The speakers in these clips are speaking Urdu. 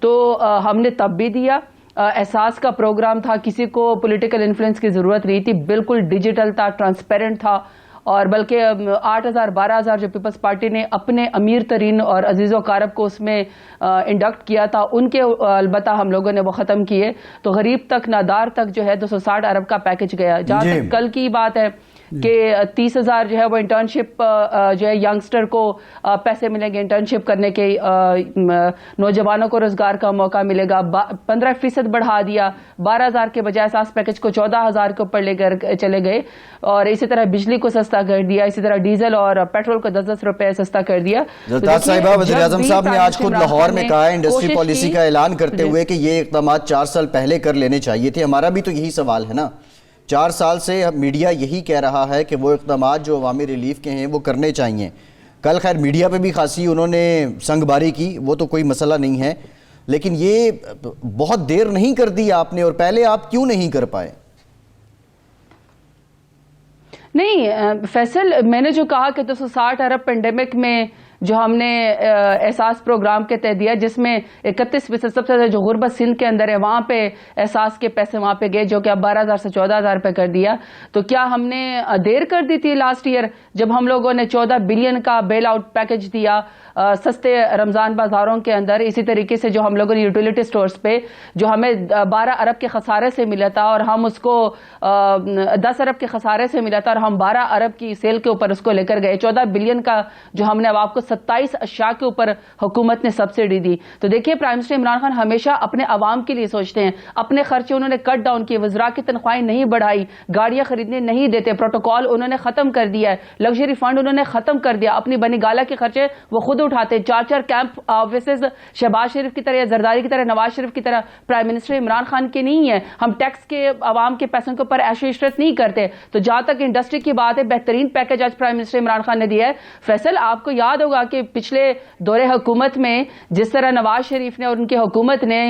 تو ہم نے تب بھی دیا. احساس کا پروگرام تھا, کسی کو پولیٹیکل انفلوئنس کی ضرورت نہیں تھی, بالکل ڈیجیٹل تھا, ٹرانسپیرنٹ تھا, اور بلکہ 8,000 12,000 جو پیپلز پارٹی نے اپنے امیر ترین اور عزیز و اقارب کو اس میں انڈکٹ کیا تھا, ان کے البتہ ہم لوگوں نے وہ ختم کیے. تو غریب تک, نادار تک جو ہے 260 ارب کا پیکج گیا. جہاں تک کل کی بات ہے کہ 30,000 جو ہے وہ انٹرنشپ جو ہے ینگسٹر کو پیسے ملیں گے, انٹرنشپ کرنے کے نوجوانوں کو روزگار کا موقع ملے گا. 15% بڑھا دیا, 12,000 کے بجائے ساس پیکج کو 14,000 کے اوپر لے کر چلے گئے. اور اسی طرح بجلی کو سستا کر دیا, اسی طرح ڈیزل اور پیٹرول کو 10-10 روپے سستا کر دیا. زرتاج صاحبہ, وزیر اعظم صاحب نے آج خود لاہور میں کہا ہے انڈسٹری پالیسی کا اعلان کرتے ہوئے کہ یہ اقدامات 4 سال پہلے کر لینے چاہیے تھے. ہمارا بھی تو یہی سوال ہے نا, 4 سال سے میڈیا یہی کہہ رہا ہے کہ وہ اقدامات جو عوامی ریلیف کے ہیں وہ کرنے چاہیے. کل خیر میڈیا پہ بھی خاصی انہوں نے سنگ باری کی, وہ تو کوئی مسئلہ نہیں ہے, لیکن یہ بہت دیر نہیں کر دی آپ نے, اور پہلے آپ کیوں نہیں کر پائے؟ نہیں فیصل, میں نے جو کہا کہ 260 ارب پینڈیمک میں جو ہم نے احساس پروگرام کے تحت دیا, جس میں 31% سب سے زیادہ جو غربت سندھ کے اندر ہے وہاں پہ احساس کے پیسے وہاں پہ گئے, جو کہ اب 12,000 سے 14,000 پہ کر دیا. تو کیا ہم نے دیر کر دی تھی لاسٹ ایئر جب ہم لوگوں نے 14 بلین کا بیل آؤٹ پیکج دیا سستے رمضان بازاروں کے اندر؟ اسی طریقے سے جو ہم لوگوں نے یوٹیلیٹی سٹورز پہ جو ہمیں 12 ارب کے خسارے سے ملا تھا, اور ہم اس کو 10 ارب کے خسارے سے ملا تھا, اور ہم 12 ارب کی سیل کے اوپر اس کو لے کر گئے. 14 بلین کا جو ہم نے اب آپ کو 27 اشیاء کے اوپر حکومت نے سبسڈی دی. تو دیکھیے پرائم منسٹر عمران خان ہمیشہ اپنے عوام کے لیے سوچتے ہیں. اپنے خرچے انہوں نے کٹ ڈاؤن کیے, وزراء کی تنخواہیں نہیں بڑھائی, گاڑیاں خریدنے نہیں دیتے, پروٹوکول انہوں نے ختم کر دیا ہے, لگژری فنڈ انہوں نے ختم کر دیا, اپنی بنی گالا کے خرچے وہ خود اٹھاتے. 4 کیمپ آفیسز شہباز شریف کی طرح یا زرداری کی طرح, نواز شریف کی طرح پرائم منسٹر عمران خان کے نہیں ہیں. ہم ٹیکس کے عوام کے پیسوں کے اوپر عیش و عشرت نہیں کرتے. تو جہاں تک انڈسٹری کی بات ہے, بہترین پیکج آج پرائم منسٹر عمران خان نے دیا ہے. فیصل, آپ کو یاد ہوگا کہ پچھلے دور حکومت میں جس طرح نواز شریف نے اور ان کی حکومت نے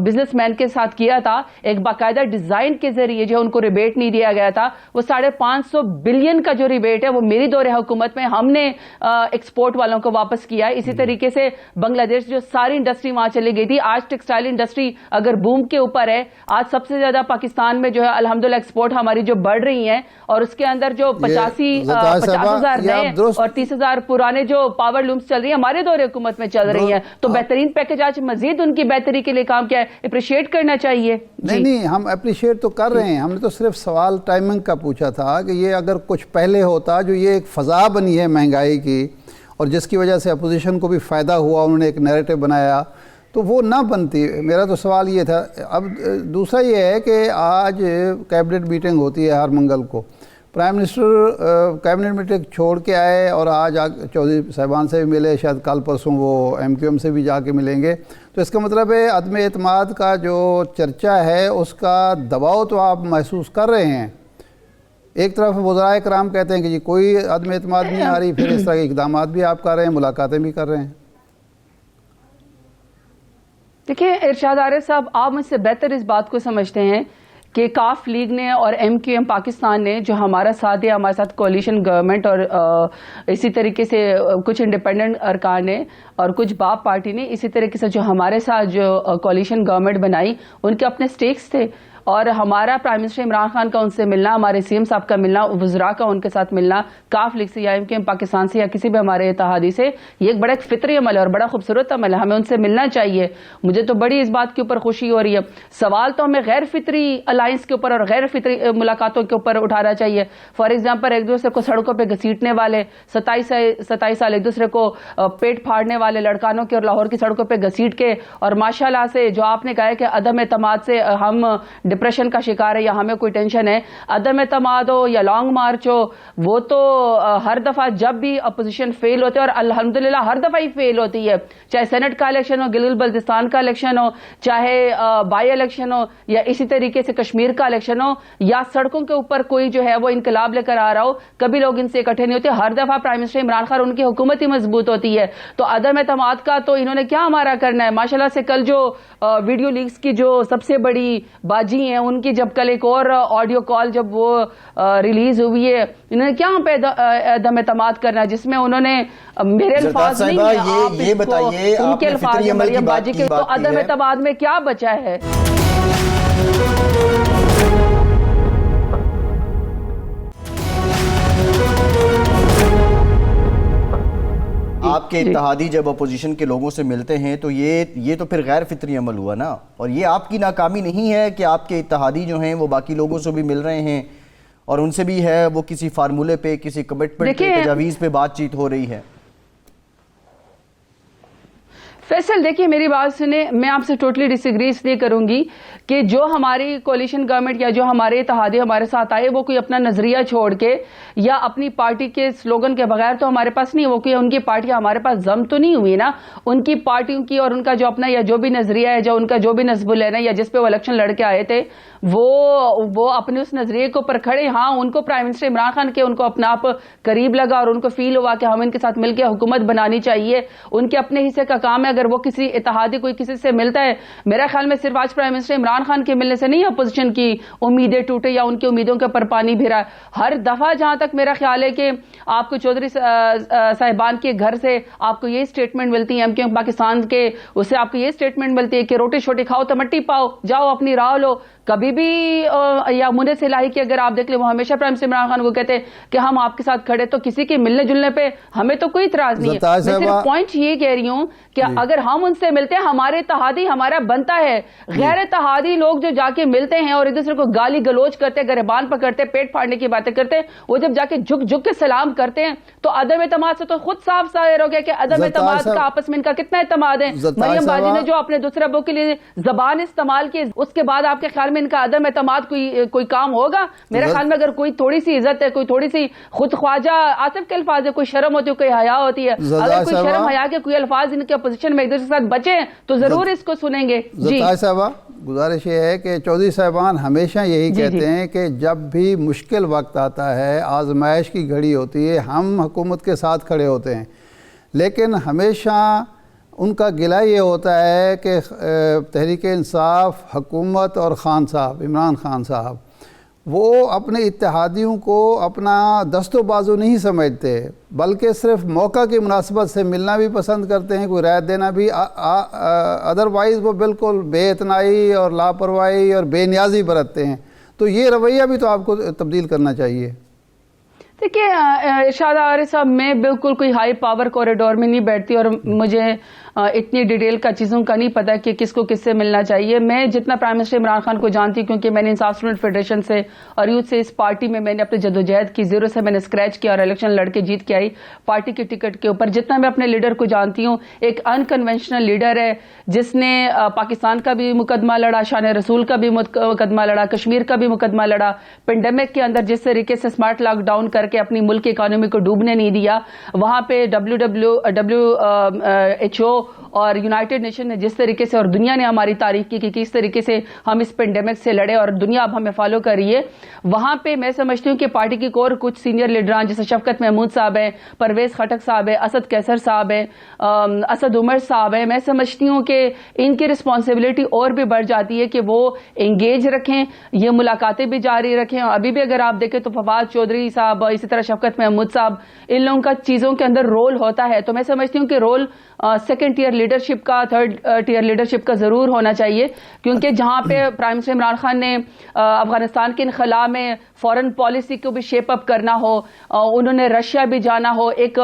بزنس مین کے ساتھ کیا تھا, ایک باقاعدہ ڈیزائن کے ذریعے جو ان کو ریبیٹ نہیں دیا گیا تھا, وہ 550 بلین کا جو ریبیٹ ہے وہ میری دور حکومت میں ہم نے ایکسپورٹ والوں کو واپس کیا ہے. اسی طریقے سے بنگلہ دیش جو ساری انڈسٹری وہاں چلی گئی تھی, آج ٹیکسٹائل انڈسٹری اگر بوم کے اوپر ہے, آج سب سے زیادہ پاکستان میں جو ہے الحمدللہ ایکسپورٹ ہماری جو بڑھ رہی ہیں, اور اس کے اندر جو 50,000 نئے اور 30,000 پرانے جو پاور لومز چل رہی ہیں ہمارے دور حکومت میں چل رہی ہیں. تو بہترین پیکج آج مزید ان کی بہتری کے لیے کام کیا ہے, اپریشیٹ کرنا چاہیے. نہیں, ہم اپریشیٹ تو کر رہے ہیں. ہم نے تو صرف سوال ٹائمنگ کا پوچھا تھا کہ یہ اگر کچھ پہلے ہوتا, جو یہ ایک فضا بنی ہے مہنگائی کی اور جس کی وجہ سے اپوزیشن کو بھی فائدہ ہوا, انہوں نے ایک نیریٹو بنایا, تو وہ نہ بنتی. میرا تو سوال یہ تھا. اب دوسرا یہ ہے کہ آج کیبنٹ میٹنگ ہوتی ہے ہر منگل کو. پرائم منسٹر کیبنٹ میٹنگ چھوڑ کے آئے اور آج چودھری صاحبان سے بھی ملے, شاید کل پرسوں وہ ایم کیو ایم سے بھی جا کے ملیں گے. تو اس کا مطلب ہے عدم اعتماد کا جو چرچا ہے اس کا دباؤ تو آپ محسوس کر رہے ہیں. ایک طرف وزرائے کرام کہتے ہیں کہ جی کوئی عدم اعتماد نہیں آ رہی, پھر اس طرح کے اقدامات بھی آپ کر رہے ہیں, ملاقاتیں بھی کر رہے ہیں. دیکھیں ارشاد عارف صاحب, آپ مجھ سے بہتر اس بات کو سمجھتے ہیں کہ کاف لیگ نے اور ایم کیو ایم پاکستان نے جو ہمارا ساتھ دیا, ہمارے ساتھ کولیشن گورنمنٹ اور اسی طریقے سے کچھ انڈیپینڈنٹ ارکان نے اور کچھ باپ پارٹی نے, اسی طریقے سے جو ہمارے ساتھ جو کولیشن گورنمنٹ بنائی, ان کے اپنے سٹیکس تھے. اور ہمارا پرائم منسٹر عمران خان کا ان سے ملنا, ہمارے سی ایم صاحب کا ملنا, وزراء کا ان کے ساتھ ملنا, کاف لیگ سے یا ایم کیو ایم پاکستان سے یا کسی بھی ہمارے اتحادی سے, یہ ایک بڑا ایک فطری عمل ہے اور بڑا خوبصورت عمل ہے. ہمیں ان سے ملنا چاہیے. مجھے تو بڑی اس بات کے اوپر خوشی ہو رہی ہے. سوال تو ہمیں غیر فطری الائنس کے اوپر اور غیر فطری ملاقاتوں کے اوپر اٹھانا چاہیے. فار ایگزامپل, ایک دوسرے کو سڑکوں پہ گھسیٹنے والے 27 سال ایک دوسرے کو پیٹ پھاڑنے والے لڑکانوں کے اور لاہور کی سڑکوں پہ گھسیٹ کے, اور ماشاءاللہ سے جو آپ نے کہا ہے کہ عدم اعتماد سے ہم ڈپریشن کا شکار ہے یا ہمیں کوئی ٹینشن ہے, عدم اعتماد ہو یا لانگ مارچ ہو, وہ تو ہر دفعہ جب بھی اپوزیشن فیل ہوتے ہیں, اور الحمدللہ ہر دفعہ ہی فیل ہوتی ہے, چاہے سینٹ کا الیکشن ہو, گلگت بلتستان کا الیکشن ہو, چاہے بائی الیکشن ہو, یا اسی طریقے سے کشمیر کا الیکشن ہو, یا سڑکوں کے اوپر کوئی جو ہے وہ انقلاب لے کر آ رہا ہو, کبھی لوگ ان سے اکٹھے نہیں ہوتے. ہر دفعہ پرائم منسٹر عمران خان ان کی حکومت ہی مضبوط ہوتی ہے. تو عدم اعتماد کا تو انہوں نے کیا ہمارا کرنا ہے. ماشاءاللہ سے کل جو ویڈیو لیکس کی جو سب سے بڑی باجی رہی ہیں. ان کی جب کل ایک اور آڈیو کال جب وہ ریلیز ہوئی ہے, انہوں نے کیا پہ عدم اعتماد کرنا, جس میں انہوں نے میرے الفاظ نہیں ہیں, آپ یہ بتائیے ان کے الفاظ ہیں مریم باجی کے, تو عدم اعتماد میں کیا بچا ہے؟ آپ کے اتحادی جب اپوزیشن کے لوگوں سے ملتے ہیں تو یہ تو پھر غیر فطری عمل ہوا نا, اور یہ آپ کی ناکامی نہیں ہے کہ آپ کے اتحادی جو ہیں وہ باقی لوگوں سے بھی مل رہے ہیں اور ان سے بھی ہے وہ کسی فارمولے پہ, کسی کمٹمنٹ پہ, تجاویز پہ بات چیت ہو رہی ہے. فیصل دیکھیے میری بات سنیں, میں آپ سے ٹوٹلی ڈس ایگری اس لیے کروں گی کہ جو ہماری کولیشن گورنمنٹ یا جو ہمارے اتحادی ہمارے ساتھ آئے, وہ کوئی اپنا نظریہ چھوڑ کے یا اپنی پارٹی کے سلوگن کے بغیر تو ہمارے پاس نہیں, وہ کوئی ان کی پارٹیاں ہمارے پاس ضم تو نہیں ہوئی نا. ان کی پارٹیوں کی اور ان کا جو اپنا یا جو بھی نظریہ ہے, جو ان کا جو بھی نصب العین ہے یا جس پہ وہ الیکشن لڑ کے آئے تھے, وہ اپنے اس نظریے کے اوپر کھڑے. ہاں, ان کو پرائم منسٹر عمران خان کے ان کو اپنا آپ قریب لگا اور ان کو فیل ہوا کہ ہم ان کے ساتھ مل کے حکومت بنانی چاہیے, ان کے اپنے حصے کا کام ہے. اگر وہ کسی اتحادی کوئی کسی سے ملتا ہے, میرا خیال میں صرف آج پرائم منسٹر عمران خان کے ملنے سے نہیں اپوزیشن کی امیدیں ٹوٹے یا ان کی امیدوں کے اوپر پانی بھرا. ہر دفعہ جہاں تک میرا خیال ہے کہ آپ کو چودھری صاحبان کے گھر سے آپ کو یہ سٹیٹمنٹ ملتی ہے, ایم پاکستان کے اس سے آپ کو یہ سٹیٹمنٹ ملتی ہے کہ روٹی شوٹی کھاؤ تو مٹی پاؤ, جاؤ اپنی راہ لو. کبھی بھی یا منیر صلاحی کی اگر آپ دیکھ لیں, وہ ہمیشہ پرائم منسٹر عمران خان کو کہتے ہیں کہ ہم آپ کے ساتھ کھڑے. تو کسی کے ملنے جلنے پہ ہمیں تو کوئی اعتراض نہیں ہے. میں صرف پوائنٹ یہ کہہ رہی ہوں کہ اگر ہم ان سے ملتے ہیں, ہمارے اتحادی ہمارا بنتا ہے. غیر اتحادی لوگ جو جا کے ملتے ہیں اور ایک دوسرے کو گالی گلوچ کرتے, گریبان پکڑتے, پیٹ پھاڑنے کی باتیں کرتے, وہ جب جا کے جھک جھک کے سلام کرتے ہیں تو عدم اعتماد سے تو خود صاف ظاہر ہو گیا کہ عدم اعتماد کا آپس میں ان کا کتنا اعتماد ہے. مریم باجی نے جو اپنے دوسرے ابو کے لیے زبان استعمال کی, اس کے بعد آپ کے خیال میں ان کا عدم اعتماد کوئی کام ہوگا؟ میرے خیال میں اگر کوئی تھوڑی سی عزت ہے, کوئی تھوڑی سی خود خواجہ آصف کے الفاظ ہے, کوئی شرم ہوتی ہے, کوئی حیا ہوتی ہے, اگر کوئی شرم حیا کے کوئی الفاظ ان کے اپوزیشن میں ایک دوسرے کے ساتھ بچے تو ضرور اس کو سنیں گے. جی صاحبہ, گزارش یہ ہے کہ چودھری صاحبان ہمیشہ یہی کہتے ہیں کہ جب بھی مشکل وقت آتا ہے, آزمائش کی گھڑی ہوتی ہے, ہم حکومت کے ساتھ کھڑے ہوتے ہیں. لیکن ہمیشہ ان کا گلہ یہ ہوتا ہے کہ تحریک انصاف, حکومت اور خان صاحب, عمران خان صاحب, وہ اپنے اتحادیوں کو اپنا دست و بازو نہیں سمجھتے, بلکہ صرف موقع کی مناسبت سے ملنا بھی پسند کرتے ہیں, کوئی رعایت دینا بھی. ادروائز وہ بالکل بے اتنائی اور لاپرواہی اور بے نیازی برتتے ہیں. تو یہ رویہ بھی تو آپ کو تبدیل کرنا چاہیے. دیکھیے ارشاد عارف صاحب, میں بالکل کوئی ہائی پاور کوریڈور میں نہیں بیٹھتی اور مجھے اتنی ڈیٹیل کا چیزوں کا نہیں پتا کہ کس کو کس سے ملنا چاہیے. میں جتنا پرائم منسٹر عمران خان کو جانتی ہوں, کیونکہ میں نے انصاف اسٹوڈنٹ فیڈریشن سے اور یوتھ سے اس پارٹی میں نے اپنے جدوجہد کی, زیرو سے میں نے اسکریچ کیا اور الیکشن لڑ کے جیت کے آئی پارٹی کے ٹکٹ کے اوپر. جتنا میں اپنے لیڈر کو جانتی ہوں, ایک انکنونشنل لیڈر ہے جس نے پاکستان کا بھی مقدمہ لڑا, شان رسول کا بھی مقدمہ لڑا, کشمیر کا بھی مقدمہ لڑا, پینڈیمک کے اندر جس طریقے سے اسمارٹ لاک ڈاؤن کر کے اپنی ملک کی اکانومی کو ڈوبنے نہیں دیا, وہاں پہ WHO اور یونائٹڈ نیشن نے جس طریقے سے اور دنیا نے ہماری تعریف کی کہ کس طریقے سے ہم اس پینڈیمک سے لڑے اور دنیا اب ہمیں فالو کر رہی ہے, وہاں پہ میں سمجھتی ہوں کہ پارٹی کی اور کچھ سینئر لیڈران جیسے شفقت محمود صاحب ہیں, پرویز خٹک صاحب ہیں, اسد کیسر صاحب ہیں, اسد عمر صاحب ہیں, میں سمجھتی ہوں کہ ان کی رسپانسبلٹی اور بھی بڑھ جاتی ہے کہ وہ انگیج رکھیں, یہ ملاقاتیں بھی جاری رکھیں. ابھی بھی اگر آپ دیکھیں تو فواد چودھری صاحب, اسی طرح شفقت محمود صاحب, ان لوگوں کا چیزوں کے اندر رول ہوتا ہے. تو میں سمجھتی ہوں کہ رول سیکنڈ ٹیئر لیڈرشپ کا, تھرڈ ٹیئر لیڈرشپ کا ضرور ہونا چاہیے, کیونکہ جہاں پہ پرائم منسٹر عمران خان نے افغانستان کے انخلا میں فورن پالیسی کو بھی شیپ اپ کرنا ہو, انہوں نے رشیا بھی جانا ہو, ایک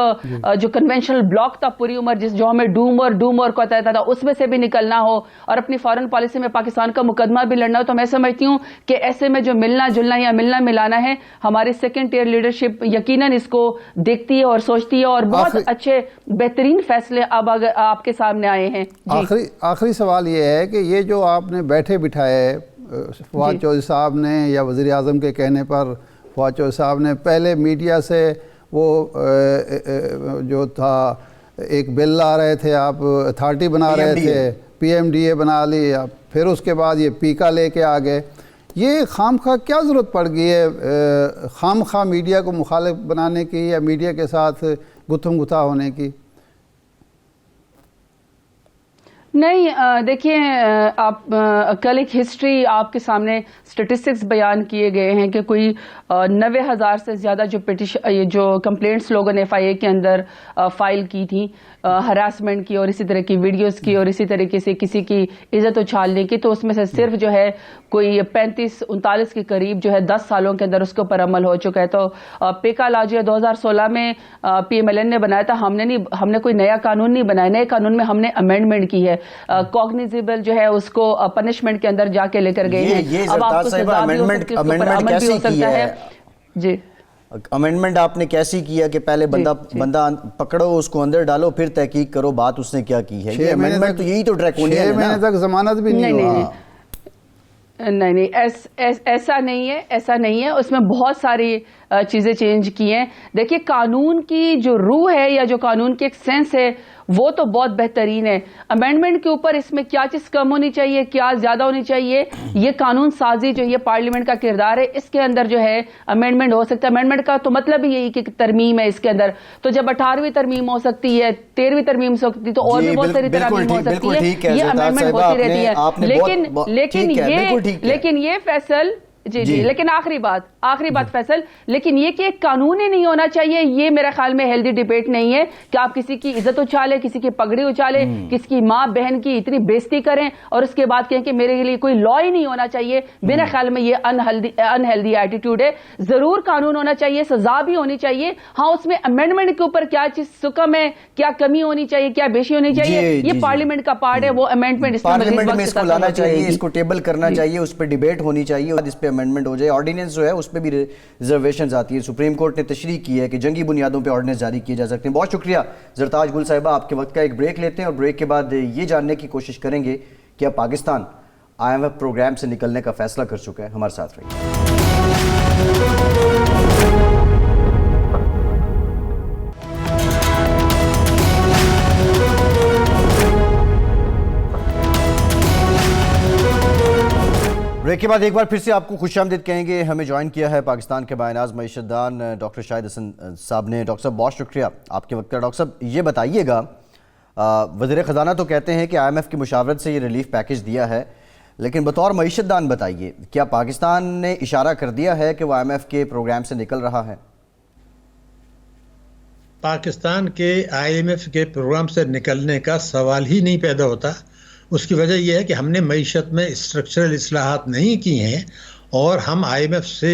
جو کنونشنل بلاک تھا پوری عمر جو ہمیں ڈوم اور کو کہتا تھا, اس میں سے بھی نکلنا ہو اور اپنی فورن پالیسی میں پاکستان کا مقدمہ بھی لڑنا ہو. تو میں سمجھتی ہوں کہ ایسے میں جو ملنا جلنا یا ملنا ملانا ہے, ہماری سیکنڈ ٹیئر لیڈرشپ یقیناً اس کو دیکھتی ہے اور سوچتی ہے, اور بہت اچھے بہترین فیصلے اب آپ کے سامنے آئے ہیں. آخری سوال یہ ہے کہ یہ جو آپ نے بیٹھے بٹھائے فواد چودھری صاحب نے, یا وزیر اعظم کے کہنے پر فواد چودھری صاحب نے پہلے میڈیا سے وہ جو تھا ایک بل لا رہے تھے, آپ اتھارٹی بنا رہے تھے, PMDA بنا لی, پھر اس کے بعد یہ پیکا لے کے آ گئے. یہ خام خواہ کیا ضرورت پڑ گئی ہے خام خواہ میڈیا کو مخالف بنانے کی یا میڈیا کے ساتھ گتھم گتھا ہونے کی؟ نہیں دیکھیے آپ کل ایک ہسٹری آپ کے سامنے اسٹیٹسٹکس بیان کیے گئے ہیں کہ کوئی 90,000 سے زیادہ جو کمپلینٹس لوگوں نے FIA کے اندر فائل کی تھیں ہراسمنٹ کی اور اسی طرح کی ویڈیوز کی اور اسی طریقے سے کسی کی عزت اچھالنے کی، تو اس میں سے صرف جو ہے کوئی 35-39 کے قریب جو ہے 10 سالوں کے اندر اس کے اوپر عمل ہو چکا ہے. تو پیکا لا جو 2016 میں PMLN نے بنایا تھا، ہم نے کوئی نیا قانون نہیں بنایا. نئے قانون میں ہم نے امینڈمنٹ کی ہے، کوگنیزیبل جو ہے اس کو پنشمنٹ کے اندر جا کے لے کر گئے ہیں. اب آپ کو سزا بھی ہو سکتی ہے، اس کے اوپر عمل بھی ہو سکتا ہے. جی امینڈمنٹ آپ نے کیسی کیا کہ پہلے بندہ پکڑو، اس کو اندر ڈالو، پھر تحقیق کرو بات اس نے کیا کی ہے. یہ امینڈمنٹ تو یہی تو ڈریکونین ہے. 6 مہینے تک ضمانت بھی نہیں ہوا. نہیں ایسا نہیں ہے. اس میں بہت ساری چیزیں چینج کی ہیں. دیکھیے قانون کی جو روح ہے یا جو قانون کی ایک سینس ہے وہ تو بہت بہترین ہے. امینڈمنٹ کے اوپر اس میں کیا چیز کم ہونی چاہیے، کیا زیادہ ہونی چاہیے، یہ قانون سازی جو یہ پارلیمنٹ کا کردار ہے، اس کے اندر جو ہے امینڈمنٹ ہو سکتا ہے. امینڈمنٹ کا تو مطلب ہی یہی کہ ترمیم ہے اس کے اندر. تو جب 18ویں ترمیم ہو سکتی ہے، 13ویں ترمیم ہو سکتی ہے، تو اور بھی بہت ساری ترمیم ہو سکتی ہے. یہ امینڈمنٹ ہوتی رہتی ہے. لیکن یہ فیصل جی لیکن آخری بات فیصل، لیکن یہ کہ ایک قانون ہی نہیں ہونا چاہیے، یہ میرے خیال میں ہیلدی ڈیبیٹ نہیں ہے کہ آپ کسی کی عزت اچھالیں، کسی کی پگڑی اچھالیں، کسی کی ماں بہن کی اتنی بےزتی کریں اور اس کے بعد کہیں کہ میرے لیے کوئی لا ہی نہیں ہونا چاہیے. میرے خیال میں یہ انہیلدی ایٹیٹیوڈ ہے. ضرور قانون ہونا چاہیے، سزا بھی ہونی چاہیے. ہاں اس میں امینڈمنٹ کے اوپر کیا چیز سکم ہے، کیا کمی ہونی چاہیے، کیا بیشی ہونی چاہیے، یہ پارلیمنٹ کا پارٹ ہے. وہ امینڈمنٹ پارلیمنٹ میں اس کو لانا چاہیے، اس کو ٹیبل کرنا چاہیے، اس پہ ڈیبیٹ ہونی چاہیے، اس پہ امینڈمنٹ ہو جائے. آرڈیننس جو ہے اس پہ بھی ریزرویشنز آتی ہے. سپریم کورٹ نے تشریح کی ہے کہ جنگی بنیادوں پہ آرڈیننس جاری کیے جا سکتے ہیں. بہت شکریہ زرتاج گل صاحبہ. آپ کے وقت کا ایک بریک لیتے ہیں اور بریک کے بعد یہ جاننے کی کوشش کریں گے کہ اب پاکستان IMF پروگرام سے نکلنے کا فیصلہ کر چکا ہے. ہمارے ساتھ رہیے. بریک کے بعد ایک بار پھر سے آپ کو خوش آمدید کہیں گے. ہمیں جوائن کیا ہے پاکستان کے بااناز معیشت دان ڈاکٹر شاہد حسن صاحب نے. ڈاکٹر صاحب بہت شکریہ آپ کے وقت کا. ڈاکٹر صاحب یہ بتائیے گا، وزیر خزانہ تو کہتے ہیں کہ IMF کی مشاورت سے یہ ریلیف پیکج دیا ہے، لیکن بطور معیشت دان بتائیے کیا پاکستان نے اشارہ کر دیا ہے کہ وہ IMF کے پروگرام سے نکل رہا ہے؟ پاکستان کے IMF کے پروگرام سے نکلنے کا سوال ہی نہیں پیدا ہوتا. اس کی وجہ یہ ہے کہ ہم نے معیشت میں اسٹرکچرل اصلاحات نہیں کی ہیں اور ہم IMF سے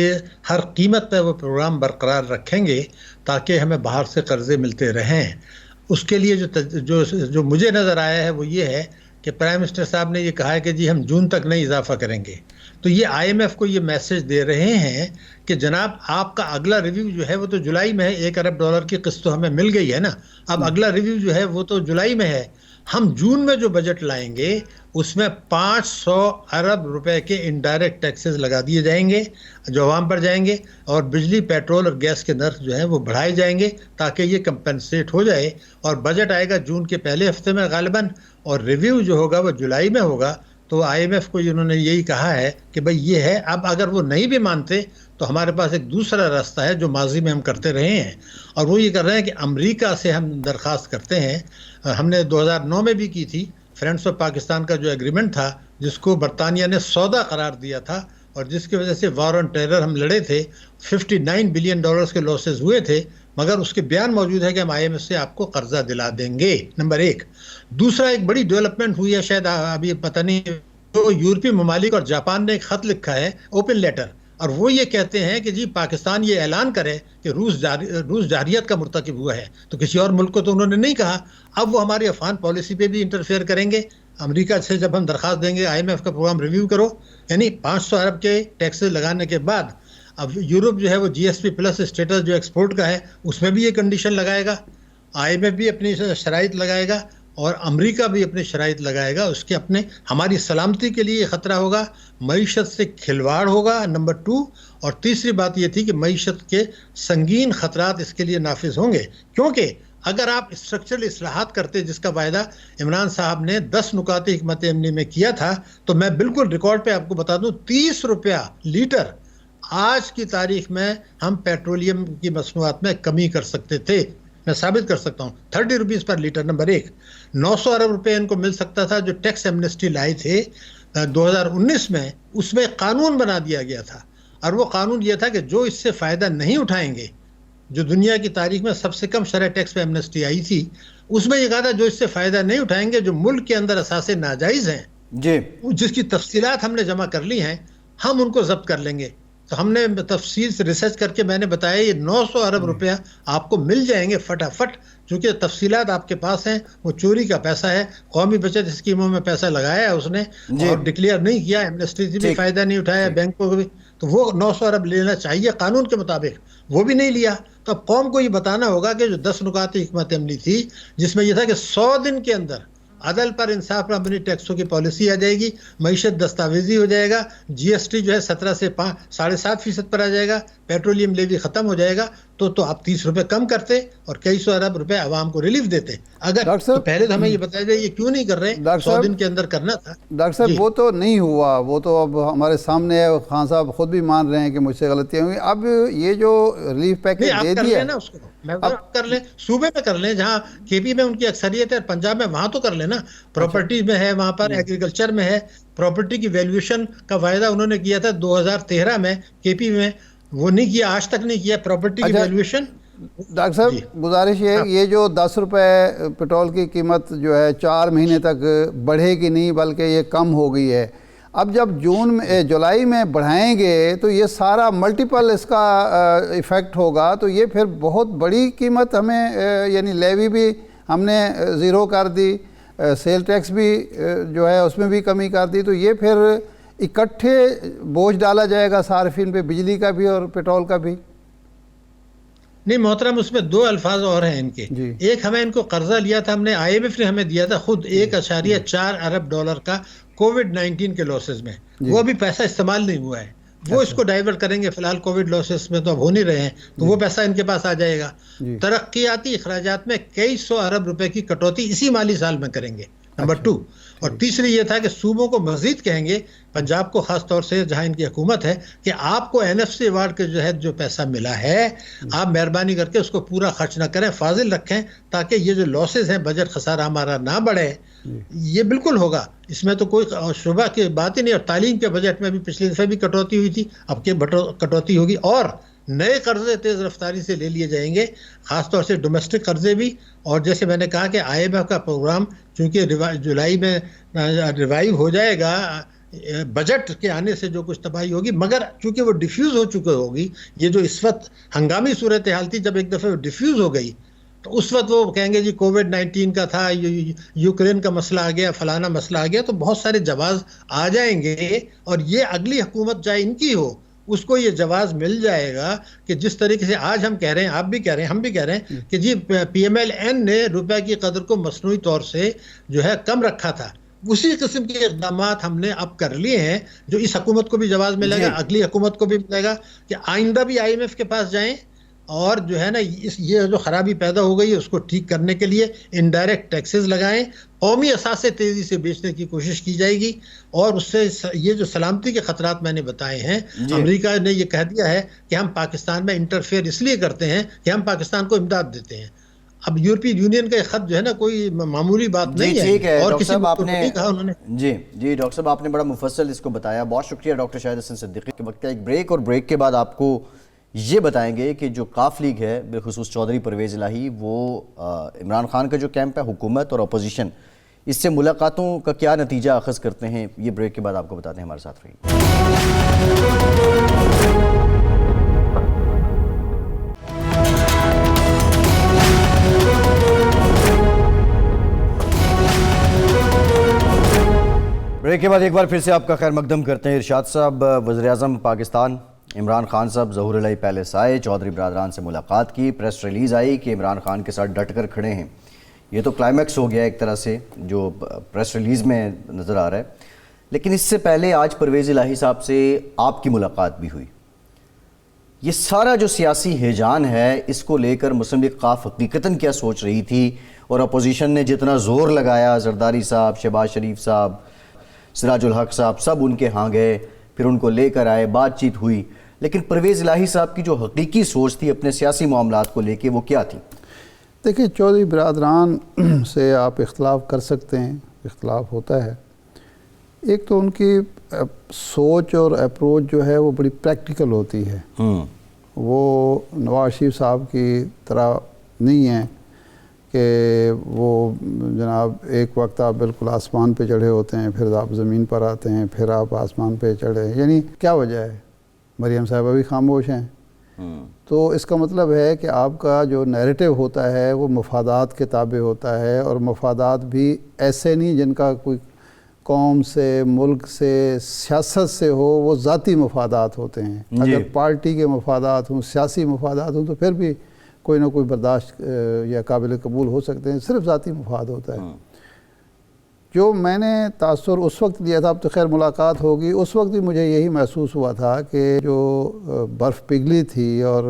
ہر قیمت پہ وہ پروگرام برقرار رکھیں گے تاکہ ہمیں باہر سے قرضے ملتے رہیں. اس کے لیے جو مجھے نظر آیا ہے وہ یہ ہے کہ پرائم منسٹر صاحب نے یہ کہا ہے کہ جی ہم جون تک نہیں اضافہ کریں گے. تو یہ IMF کو یہ میسج دے رہے ہیں کہ جناب آپ کا اگلا ریویو جو ہے وہ تو جولائی میں ہے. $1 ارب کی قسط تو ہمیں مل گئی ہے نا. اب اگلا ریویو جو ہے وہ تو جولائی میں ہے. ہم جون میں جو بجٹ لائیں گے اس میں 500 ارب روپے کے انڈائریکٹ ٹیکسز لگا دیے جائیں گے جو عوام پر جائیں گے، اور بجلی، پیٹرول اور گیس کے نرخ جو ہیں وہ بڑھائے جائیں گے تاکہ یہ کمپنسیٹ ہو جائے. اور بجٹ آئے گا جون کے پہلے ہفتے میں غالباً، اور ریویو جو ہوگا وہ جولائی میں ہوگا. تو IMF کو انہوں نے یہی کہا ہے کہ بھئی یہ ہے. اب اگر وہ نہیں بھی مانتے تو ہمارے پاس ایک دوسرا راستہ ہے جو ماضی میں ہم کرتے رہے ہیں، اور وہ یہ کر رہے ہیں کہ امریکہ سے ہم درخواست کرتے ہیں. ہم نے 2009 میں بھی کی تھی. فرینڈس آف پاکستان کا جو ایگریمنٹ تھا جس کو برطانیہ نے سودا قرار دیا تھا اور جس کی وجہ سے وار آن ٹیرر ہم لڑے تھے، $59 بلین کے لاسز ہوئے تھے، مگر اس کے بیان موجود ہے کہ ہم IMF سے آپ کو قرضہ دلا دیں گے. نمبر 1. دوسرا ایک بڑی ڈیولپمنٹ ہوئی ہے، شاید ابھی پتہ نہیں، تو یورپی ممالک اور جاپان نے ایک خط لکھا ہے، اوپن لیٹر، اور وہ یہ کہتے ہیں کہ جی پاکستان یہ اعلان کرے کہ روس جارحیت کا مرتکب ہوا ہے. تو کسی اور ملک کو تو انہوں نے نہیں کہا. اب وہ ہماری افغان پالیسی پہ بھی انٹرفیئر کریں گے. امریکہ سے جب ہم درخواست دیں گے IMF کا پروگرام ریویو کرو، یعنی 500 ارب کے ٹیکسز لگانے کے بعد اب یورپ جو ہے وہ GSP پلس اسٹیٹس جو ایکسپورٹ کا ہے اس میں بھی یہ کنڈیشن لگائے گا. IMF بھی اپنی شرائط لگائے گا اور امریکہ بھی اپنے شرائط لگائے گا. اس کے اپنے ہماری سلامتی کے لیے خطرہ ہوگا، معیشت سے کھلواڑ ہوگا. نمبر 2. اور تیسری بات یہ تھی کہ معیشت کے سنگین خطرات اس کے لیے نافذ ہوں گے، کیونکہ اگر آپ اسٹرکچرل اصلاحات کرتے جس کا وعدہ عمران صاحب نے 10 نکات حکمت عملی میں کیا تھا، تو میں بالکل ریکارڈ پہ آپ کو بتا دوں 30 روپیہ لیٹر آج کی تاریخ میں ہم پیٹرولیم کی مصنوعات میں کمی کر سکتے تھے. میں ثابت کر سکتا ہوں 30 روپیز پر لیٹر. نمبر 1, 900 ارب روپے ان کو مل سکتا تھا جو ٹیکس ایمنسٹی لائے تھے 2019 میں. اس میں ایک قانون بنا دیا گیا تھا اور وہ قانون یہ تھا کہ جو اس سے فائدہ نہیں اٹھائیں گے, جو دنیا کی تاریخ میں سب سے کم شرح ٹیکس پہ ایمنسٹی آئی تھی, اس میں یہ کہا تھا جو اس سے فائدہ نہیں اٹھائیں گے, جو ملک کے اندر اثاثے ناجائز ہیں جی, جس کی تفصیلات ہم نے جمع کر لی ہیں, ہم ان کو ضبط کر لیں گے. تو ہم نے تفصیل سے ریسرچ کر کے میں نے بتایا یہ 900 ارب روپیہ آپ کو مل جائیں گے فٹافٹ, چونکہ تفصیلات آپ کے پاس ہیں. وہ چوری کا پیسہ ہے, قومی بچت اسکیموں میں پیسہ لگایا ہے اس نے اور ڈکلیئر نہیں کیا, ایمنسٹی سے بھی فائدہ نہیں اٹھایا, بینکوں کو بھی, تو وہ 900 ارب لینا چاہیے قانون کے مطابق, وہ بھی نہیں لیا. تو اب قوم کو یہ بتانا ہوگا کہ جو 10 نکاتی حکمت عملی تھی جس میں یہ تھا کہ 100 دن کے اندر عدل پر انصاف پر مبنی ٹیکسوں کی پالیسی آ جائے گی, معیشت دستاویزی ہو جائے گا, جی ایس ٹی جو ہے 17 سے 7.5% پر آ جائے گا, پیٹرولیم لیوی ختم ہو جائے گا, تو آپ 30 روپے کم کرتے اور کئی سو ارب روپے عوام کو ریلیف دیتے. اگر تو پہلے تو ہمیں یہ بتایا جائے یہ کیوں نہیں کر رہے, 100 دن کے اندر کرنا تھا. ڈاکٹر صاحب وہ تو نہیں ہوا, وہ تو اب ہمارے سامنے ہے, خان صاحب خود بھی مان رہے ہیں کہ مجھ سے غلطیاں ہوئی. اب یہ جو ریلیف پیکیج دے دیا نا اس کو آپ کر لیں, صوبے میں کر لیں جہاں کے پی میں ان کی اکثریت ہے, پنجاب میں, وہاں تو کر لیں نا. پراپرٹی میں ہے, وہاں پر ایگریکلچر میں ہے, پراپرٹی کی ویلیوشن کا وعدہ انہوں نے کیا تھا 2013 میں کے پی میں, وہ نہیں کیا, آج تک نہیں کیا پراپرٹی کی ویلیوشن. ڈاکٹر صاحب گزارش ہے, یہ جو 10 روپے پیٹرول کی قیمت جو ہے 4 مہینے تک بڑھے گی نہیں بلکہ یہ کم ہو گئی ہے. اب جب جولائی میں بڑھائیں گے تو یہ سارا ملٹیپل اس کا ایفیکٹ ہوگا, تو یہ پھر بہت بڑی قیمت ہمیں, یعنی لیوی بھی ہم نے زیرو کر دی, سیل ٹیکس بھی جو ہے اس میں بھی کمی کر دی, تو یہ پھر اکٹھے بوجھ ڈالا جائے گا صارفین پہ, بجلی کا بھی اور پیٹرول کا بھی. نہیں محترم, اس میں 2 الفاظ اور ہیں ان کے. ایک, ہمیں ان کو قرضہ لیا تھا ہم نے, آئی ایم ایف نے ہمیں دیا تھا خود 1.4 ارب ڈالر کا کووڈ-19 کے لاسز میں, وہ ابھی پیسہ استعمال نہیں ہوا ہے, وہ اس کو ڈائیورٹ کریں گے. فی الحال کووڈ لاسز میں تو اب ہو نہیں رہے ہیں, تو وہ پیسہ ان کے پاس آ جائے گا. ترقیاتی اخراجات میں کئی سو ارب روپے کی کٹوتی اسی مالی سال میں کریں گے. نمبر 2, اور تیسری یہ تھا کہ صوبوں کو مزید کہیں گے, پنجاب کو خاص طور سے جہاں ان کی حکومت ہے, کہ آپ کو این ایف سی ایوارڈ کے جو پیسہ ملا ہے آپ مہربانی کر کے اس کو پورا خرچ نہ کریں, فاضل رکھیں, تاکہ یہ جو لاسز ہیں بجٹ خسارہ ہمارا نہ بڑھے. یہ بالکل ہوگا, اس میں تو کوئی شبہ کی بات ہی نہیں. اور تعلیم کے بجٹ میں بھی پچھلی دفعہ بھی کٹوتی ہوئی تھی, اب کے کٹوتی ہوگی, اور نئے قرضے تیز رفتاری سے لے لیے جائیں گے, خاص طور سے ڈومیسٹک قرضے بھی. اور جیسے میں نے کہا کہ آئی ایم ایف کا پروگرام چونکہ جولائی میں ریوائیو ہو جائے گا, بجٹ کے آنے سے جو کچھ تباہی ہوگی, مگر چونکہ وہ ڈیفیوز ہو چکے ہوگی, یہ جو اس وقت ہنگامی صورتحال تھی جب ایک دفعہ ڈیفیوز ہو گئی, تو اس وقت وہ کہیں گے جی کووڈ-19 کا تھا, یوکرین کا مسئلہ آ گیا, فلانا مسئلہ آ گیا, تو بہت سارے جواز آ جائیں گے. اور یہ اگلی حکومت چاہے ان کی ہو, اس کو یہ جواز مل جائے گا کہ جس طریقے سے آج ہم کہہ رہے ہیں, آپ بھی کہہ رہے ہیں, ہم بھی کہہ رہے ہیں کہ جی پی ایم ایل این نے روپے کی قدر کو مصنوعی طور سے جو ہے کم رکھا تھا, اسی قسم کے اقدامات ہم نے اب کر لیے ہیں, جو اس حکومت کو بھی جواز ملے گا, اگلی حکومت کو بھی ملے گا, کہ آئندہ بھی آئی ایم ایف کے پاس جائیں اور جو ہے نا یہ جو خرابی پیدا ہو گئی ہے اس کو ٹھیک کرنے کے لیے انڈائریکٹ ٹیکسز لگائیں, قومی اثاثے تیزی سے بیچنے کی کوشش کی جائے گی. اور اس سے یہ جو سلامتی کے خطرات میں نے بتائے ہیں, امریکہ نے یہ کہہ دیا ہے کہ ہم پاکستان میں انٹرفیئر اس لیے کرتے ہیں کہ ہم پاکستان کو امداد دیتے ہیں. اب یورپی یونین کا خط جو ہے نا کوئی معمولی بات نہیں ہے, اور کسی کو نہیں کہا انہوں نے. جی ڈاکٹر صاحب آپ نے بڑا مفصل اس کو بتایا, بہت شکریہ ڈاکٹر شاہد حسن صدیقی. کے وقت ایک بریک, اور بریک کے بعد آپ کو یہ بتائیں گے کہ جو کاف لیگ ہے بالخصوص چودھری پرویز الہی, وہ عمران خان کا جو کیمپ ہے, حکومت اور اپوزیشن, اس سے ملاقاتوں کا کیا نتیجہ اخذ کرتے ہیں, یہ بریک کے بعد آپ کو بتاتے ہیں. ہمارے ساتھ رہیے. بریک کے بعد ایک بار پھر سے آپ کا خیر مقدم کرتے ہیں. ارشاد صاحب, وزیر اعظم پاکستان عمران خان صاحب ظہور الہی پیلس آئے, چودھری برادران سے ملاقات کی, پریس ریلیز آئی کہ عمران خان کے ساتھ ڈٹ کر کھڑے ہیں. یہ تو کلائمیکس ہو گیا ایک طرح سے جو پریس ریلیز میں نظر آ رہا ہے, لیکن اس سے پہلے آج پرویز الہی صاحب سے آپ کی ملاقات بھی ہوئی. یہ سارا جو سیاسی ہیجان ہے, اس کو لے کر مسلم لیگ قاف حقیقتاً کیا سوچ رہی تھی, اور اپوزیشن نے جتنا زور لگایا, زرداری صاحب, شہباز شریف صاحب, سراج الحق صاحب, سب ان کے ہاں گئے, پھر ان کو لے کر آئے, بات چیت ہوئی, لیکن پرویز الہی صاحب کی جو حقیقی سوچ تھی اپنے سیاسی معاملات کو لے کے, وہ کیا تھی؟ دیکھیں چودھری برادران سے آپ اختلاف کر سکتے ہیں، اختلاف ہوتا ہے. ایک تو ان کی سوچ اور اپروچ جو ہے وہ بڑی پریکٹیکل ہوتی ہے. وہ نواز شریف صاحب کی طرح نہیں ہے کہ وہ جناب ایک وقت آپ بالکل آسمان پہ چڑھے ہوتے ہیں، پھر آپ زمین پر آتے ہیں، پھر آپ آسمان پہ چڑھے. یعنی کیا وجہ ہے؟ مریم صاحبہ بھی خاموش ہیں. تو اس کا مطلب ہے کہ آپ کا جو نیریٹو ہوتا ہے وہ مفادات کے تابع ہوتا ہے، اور مفادات بھی ایسے نہیں جن کا کوئی قوم سے، ملک سے، سیاست سے ہو. وہ ذاتی مفادات ہوتے ہیں. اگر پارٹی کے مفادات ہوں، سیاسی مفادات ہوں، تو پھر بھی کوئی نہ کوئی برداشت یا قابل قبول ہو سکتے ہیں. صرف ذاتی مفاد ہوتا ہے. جو میں نے تاثر اس وقت لیا تھا، اب تو خیر ملاقات ہوگی، اس وقت بھی مجھے یہی محسوس ہوا تھا کہ جو برف پگھلی تھی اور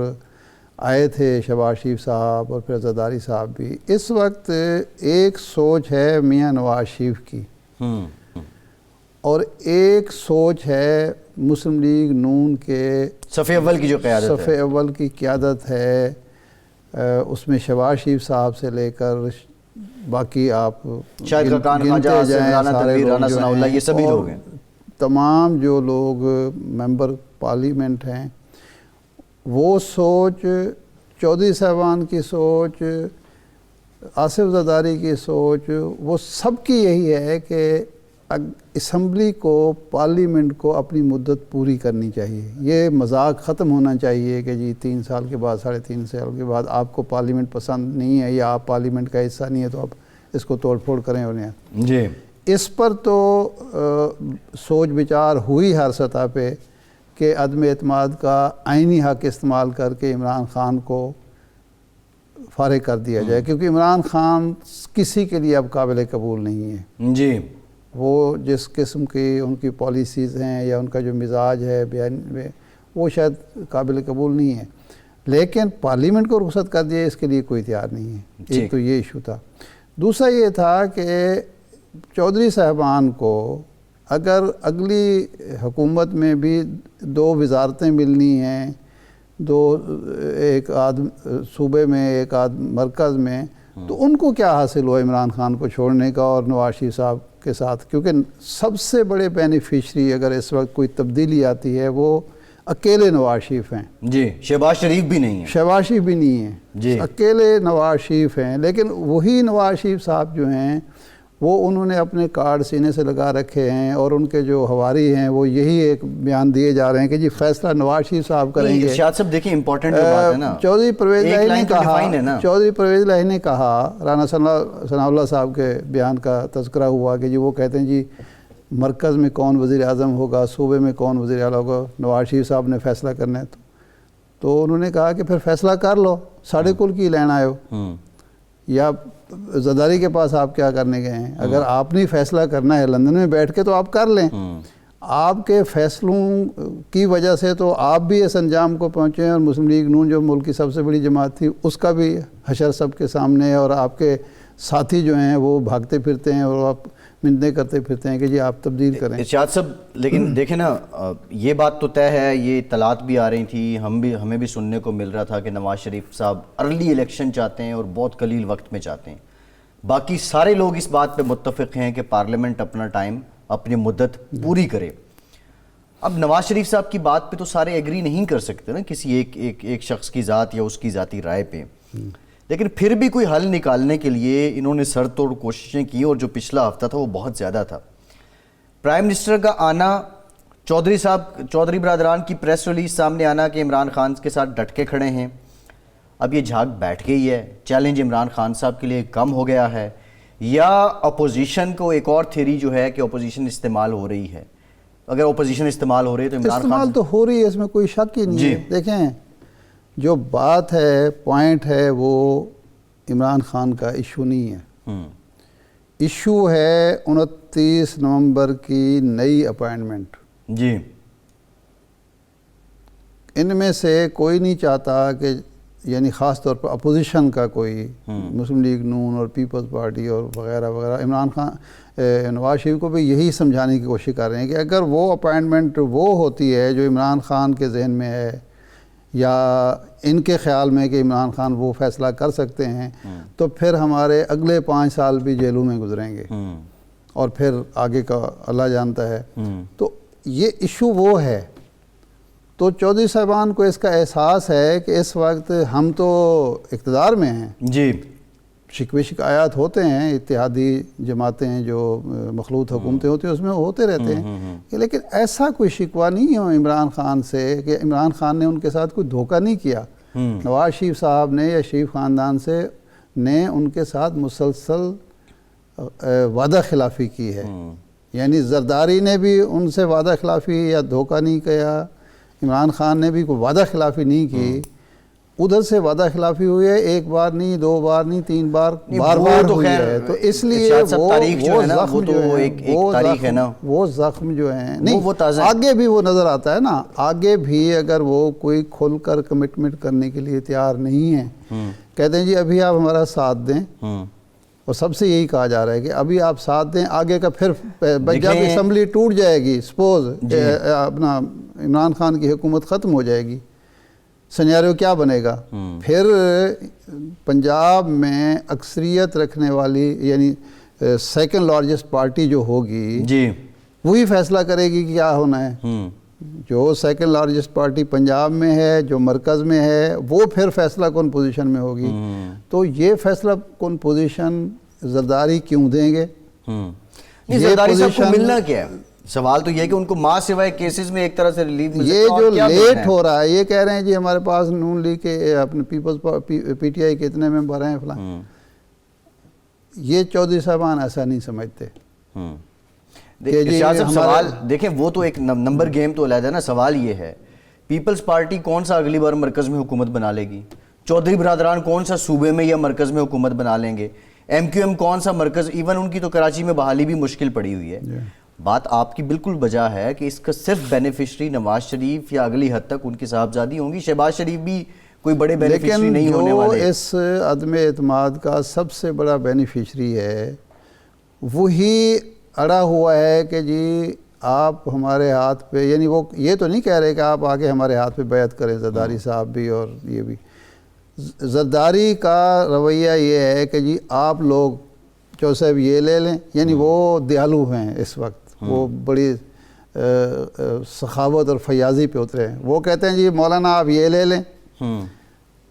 آئے تھے شہباز شریف صاحب اور پھر زرداری صاحب بھی، اس وقت ایک سوچ ہے میاں نواز شریف کی اور ایک سوچ ہے مسلم لیگ نون کے صف اول کی جو قیادت ہے، صف اول کی قیادت ہے. اس میں شہباز شریف صاحب سے لے کر باقی آپ شاہد خاقان، خواجہ آصف، رانا تنویر، رانا ثناء اللہ، یہ سبھی لوگ ہیں. تمام جو لوگ ممبر پارلیمنٹ ہیں، وہ سوچ چودھری صاحبان کی سوچ، آصف زرداری کی سوچ، وہ سب کی یہی ہے کہ اسمبلی کو، پارلیمنٹ کو اپنی مدت پوری کرنی چاہیے. یہ مذاق ختم ہونا چاہیے کہ جی 3 سال کے بعد، 3.5 سال کے بعد آپ کو پارلیمنٹ پسند نہیں ہے یا آپ پارلیمنٹ کا حصہ نہیں ہے تو آپ اس کو توڑ پھوڑ کریں. جی اس پر تو سوچ بچار ہوئی ہر سطح پہ کہ عدم اعتماد کا آئینی حق استعمال کر کے عمران خان کو فارغ کر دیا جائے، کیونکہ عمران خان کسی کے لیے اب قابل قبول نہیں ہے. جی وہ جس قسم کی ان کی پالیسیز ہیں یا ان کا جو مزاج ہے بیان میں، وہ شاید قابل قبول نہیں ہے. لیکن پارلیمنٹ کو رخصت کر دیا، اس کے لیے کوئی تیار نہیں ہے. ایک تو یہ ایشو تھا. دوسرا یہ تھا کہ چودھری صاحبان کو اگر اگلی حکومت میں بھی 2 وزارتیں ملنی ہیں، ایک آدھ صوبے میں، ایک آدھ مرکز میں، تو ان کو کیا حاصل ہوا عمران خان کو چھوڑنے کا اور نواز شریف صاحب کے ساتھ؟ کیونکہ سب سے بڑے بینیفیشری اگر اس وقت کوئی تبدیلی آتی ہے وہ اکیلے نواز شریف ہیں. جی شہباز شریف بھی نہیں ہے. شہباز شریف بھی نہیں ہیں. جی اکیلے نواز شریف ہیں. لیکن وہی نواز شریف صاحب جو ہیں وہ انہوں نے اپنے کارڈ سینے سے لگا رکھے ہیں، اور ان کے جو ہواری ہیں وہ یہی ایک بیان دیے جا رہے ہیں کہ جی فیصلہ نواز شریف صاحب کریں گے. ارشاد صاحب دیکھیں امپورٹنٹ بات ہے نا، چودھری پرویز الہی نے کہا، رانا ثناء اللہ صاحب کے بیان کا تذکرہ ہوا کہ جی وہ کہتے ہیں جی مرکز میں کون وزیر اعظم ہوگا، صوبے میں کون وزیر اعلیٰ ہوگا، نواز شریف صاحب نے فیصلہ کرنا ہے. تو انہوں نے کہا کہ پھر فیصلہ کر لو، ساڑھے کل کی لین آئے ہو، یا زرداری کے پاس آپ کیا کرنے گئے ہیں؟ اگر آپ نے فیصلہ کرنا ہے لندن میں بیٹھ کے تو آپ کر لیں. آپ کے فیصلوں کی وجہ سے تو آپ بھی اس انجام کو پہنچے ہیں، اور مسلم لیگ نون جو ملک کی سب سے بڑی جماعت تھی اس کا بھی حشر سب کے سامنے ہے، اور آپ کے ساتھی جو ہیں وہ بھاگتے پھرتے ہیں اور آپ منتیں کرتے پھرتے ہیں کہ جی آپ تبدیل کریں. ارشاد صاحب لیکن دیکھیں نا، یہ بات تو طے ہے، یہ اطلاعات بھی آ رہی تھی، ہمیں بھی سننے کو مل رہا تھا کہ نواز شریف صاحب ارلی الیکشن چاہتے ہیں اور بہت قلیل وقت میں چاہتے ہیں. باقی سارے لوگ اس بات پہ متفق ہیں کہ پارلیمنٹ اپنا ٹائم، اپنی مدت پوری کرے. اب نواز شریف صاحب کی بات پہ تو سارے ایگری نہیں کر سکتے نا کسی ایک شخص کی ذات یا اس کی ذاتی رائے پہ، لیکن پھر بھی کوئی حل نکالنے کے لیے انہوں نے سر توڑ کوششیں کی، اور جو پچھلا ہفتہ تھا وہ بہت زیادہ تھا. پرائم منسٹر کا آنا، چودھری برادران کی پریس ریلیز سامنے آنا کہ عمران خان کے ساتھ ڈٹ کے کھڑے ہیں، اب یہ جھاگ بیٹھ گئی ہے، چیلنج عمران خان صاحب کے لیے کم ہو گیا ہے، یا اپوزیشن کو ایک اور تھیوری جو ہے کہ اپوزیشن استعمال ہو رہی ہے؟ اگر اپوزیشن استعمال ہو رہی ہے تو عمران خان استعمال تو ہو رہی ہے، اس میں کوئی شک ہی نہیں ہے. دیکھیں جو بات ہے، پوائنٹ ہے، وہ عمران خان کا ایشو نہیں ہے. ایشو ہے 29 نومبر کی نئی اپائنٹمنٹ. جی ان میں سے کوئی نہیں چاہتا کہ، یعنی خاص طور پر اپوزیشن کا کوئی، مسلم لیگ نون اور پیپلز پارٹی اور وغیرہ وغیرہ، عمران خان نواز شریف کو بھی یہی سمجھانے کی کوشش کر رہے ہیں کہ اگر وہ اپائنٹمنٹ وہ ہوتی ہے جو عمران خان کے ذہن میں ہے، یا ان کے خیال میں کہ عمران خان وہ فیصلہ کر سکتے ہیں تو پھر ہمارے اگلے 5 سال بھی جیلوں میں گزریں گے اور پھر آگے کا اللہ جانتا ہے. تو یہ ایشو وہ ہے. تو چودھری صاحبان کو اس کا احساس ہے کہ اس وقت ہم تو اقتدار میں ہیں جی, شکوے شکایات ہوتے ہیں, اتحادی جماعتیں جو مخلوط حکومتیں ہوتی ہیں اس میں ہوتے رہتے ہیں, لیکن ایسا کوئی شکوہ نہیں ہو عمران خان سے کہ عمران خان نے ان کے ساتھ کوئی دھوکہ نہیں کیا. نواز شریف صاحب نے یا شریف خاندان سے نے ان کے ساتھ مسلسل وعدہ خلافی کی ہے. یعنی زرداری نے بھی ان سے وعدہ خلافی یا دھوکہ نہیں کیا, عمران خان نے بھی کوئی وعدہ خلافی نہیں کی. ادھر سے وعدہ خلافی ہوئی ہے, 1 بار نہیں, 2 بار نہیں, 3 بار, بار ہوئی ہے. تو اس لیے وہ زخم جو ہیں نہیں, آگے بھی وہ نظر آتا ہے نا, آگے بھی اگر وہ کوئی کھل کر کمٹمنٹ کرنے کے لیے تیار نہیں ہے, کہتے ہیں جی ابھی آپ ہمارا ساتھ دیں, اور سب سے یہی کہا جا رہا ہے کہ ابھی آپ ساتھ دیں, آگے کا پھر جب اسمبلی ٹوٹ جائے گی, سپوز اپنا عمران خان کی حکومت ختم ہو جائے گی, سنیریو کیا بنے گا؟ پھر پنجاب میں اکثریت رکھنے والی یعنی سیکنڈ لارجسٹ پارٹی جو ہوگی جی وہی فیصلہ کرے گی کہ کیا ہونا ہے. جو سیکنڈ لارجسٹ پارٹی پنجاب میں ہے, جو مرکز میں ہے, وہ پھر فیصلہ کون پوزیشن میں ہوگی. تو یہ فیصلہ کون پوزیشن زرداری کیوں دیں گے؟ زرداری صاحب کو ملنا کیا ہے؟ سوال تو یہ ہے کہ ان کو ماں سوائے کیسز میں ایک طرح سے ریلیف مل سکتا ہے. یہ جو لیٹ ہو رہا ہے, یہ کہہ رہے ہیں جی ہمارے پاس نون لیگ کے اپنے پی ٹی آئی کے اتنے ممبر ہیں فلاں, یہ چودھری صاحبان ایسا نہیں سمجھتے. ارشاد صاحب سوال دیکھیں, وہ تو ایک نمبر گیم تو علیحدہ نا, سوال یہ ہے پیپلز پارٹی کون سا اگلی بار مرکز میں حکومت بنا لے گی, چودھری برادران کون سا صوبے میں یا مرکز میں حکومت بنا لیں گے, ایم کیو ایم کون سا مرکز, ایون ان کی تو کراچی میں بحالی بھی مشکل پڑی ہوئی ہے. بات آپ کی بالکل بجا ہے کہ اس کا صرف بینیفیشری نواز شریف یا اگلی حد تک ان کی صاحبزادی ہوں گی, شہباز شریف بھی کوئی بڑے بینیفیشری نہیں ہونے والے. لیکن جو اس عدم اعتماد کا سب سے بڑا بینیفیشری ہے وہی اڑا ہوا ہے کہ جی آپ ہمارے ہاتھ پہ, یعنی وہ یہ تو نہیں کہہ رہے کہ آپ آگے ہمارے ہاتھ پہ بیعت کریں, زرداری صاحب بھی اور یہ بھی. زرداری کا رویہ یہ ہے کہ جی آپ لوگ جو صاحب یہ لے لیں, یعنی وہ دیالو ہیں اس وقت, وہ بڑی سخاوت اور فیاضی پہ اترے ہیں. وہ کہتے ہیں جی مولانا آپ یہ لے لیں,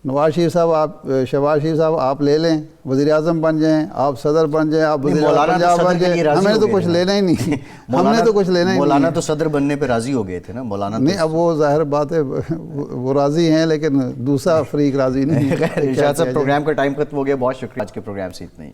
نواز شریف صاحب آپ, شہباز شریف صاحب آپ لے لیں, وزیر اعظم بن جائیں, آپ صدر بن جائیں, آپ وزیر پنجاب بن جائیں, ہمیں تو کچھ لینا ہی نہیں, ہم نے تو کچھ لینا ہی نہیں. مولانا تو صدر بننے پہ راضی ہو گئے تھے نا مولانا. نہیں اب وہ ظاہر بات ہے وہ راضی ہیں, لیکن دوسرا فریق راضی نہیں. ارشاد صاحب پروگرام کا ٹائم ختم ہو گیا, بہت شکریہ, آج کے پروگرام سے اتنا ہی.